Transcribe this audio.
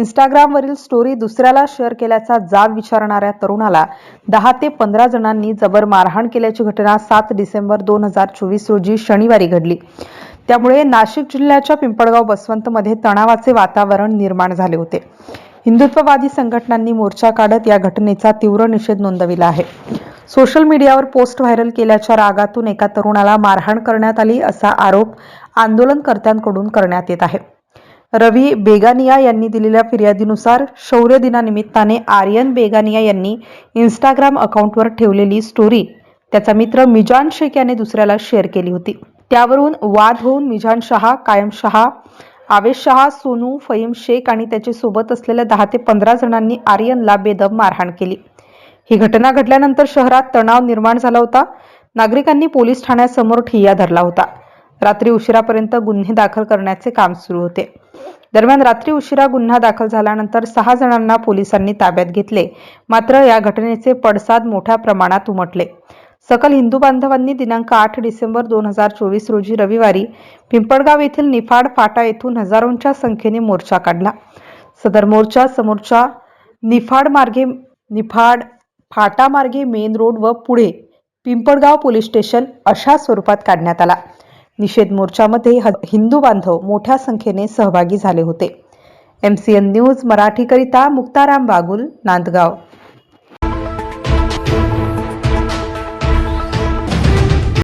इंस्टाग्रामवरील story दुसऱ्याला share केल्याचा जाब विचारणाऱ्या तरुणाला 10 ते 15 जणांनी जबर मारहाण केल्याची घटना 7 डिसेंबर 2024 रोजी शनिवारी घडली। त्यामुळे नाशिक जिल्ह्याच्या पिंपळगाव बसवंतमध्ये तणावाचे वातावरण निर्माण झाले होते। हिंदुत्ववादी संघटनांनी मोर्चा काढत या घटनेचा तीव्र निषेध नोंदविला आहे। सोशल मीडियावर पोस्ट व्हायरल केल्याच्या रागातून एका तरुणाला मारहाण करण्यात आली असा आरोप आंदोलनकर्त्यांकडून करण्यात येत आहे। रवी बेगानिया यांनी दिलेल्या फिर्यादीनुसार शौर्य दिनानिमित्ताने आर्यन बेगानिया यांनी इंस्टाग्राम अकाउंटवर ठेवलेली स्टोरी त्याचा मित्र मिजान शेख याने दुसऱ्याला शेअर केली होती। त्यावरून वाद होऊन मिजान शहा, कायम शहा, आवेश शहा, सोनू, फहीम शेख आणि त्याचे सोबत असलेल्या 10 ते 15 जणांनी आर्यनला बेदम मारहाण केली। ही घटना घडल्यानंतर शहरात तणाव निर्माण झाला होता। नागरिकांनी पोलीस ठाण्यासमोर ठिय्या धरला होता। रात्री उशिरापर्यंत गुन्हे दाखल करण्याचे काम सुरू होते। दरम्यान रात्री उशिरा गुन्हा दाखल झाल्यानंतर 6 जणांना पोलिसांनी ताब्यात घेतले। मात्र या घटनेचे पडसाद मोठ्या प्रमाणात उमटले। सकल हिंदू बांधवांनी दिनांक 8 डिसेंबर 2024 रोजी रविवारी पिंपळगाव येथील निफाड फाटा येथून हजारोंच्या संख्येने मोर्चा काढला। सदर मोर्चा समोरच्या निफाड फाटा मार्गे मेन रोड व पुढे पिंपळगाव पोलीस स्टेशन अशा स्वरूपात काढण्यात आला। निषेध मोर्चामध्ये हिंदू बांधव मोठ्या संख्येने सहभागी झाले होते। MCN न्यूज मराठीकरिता मुक्ताराम बागुल, नांदगाव।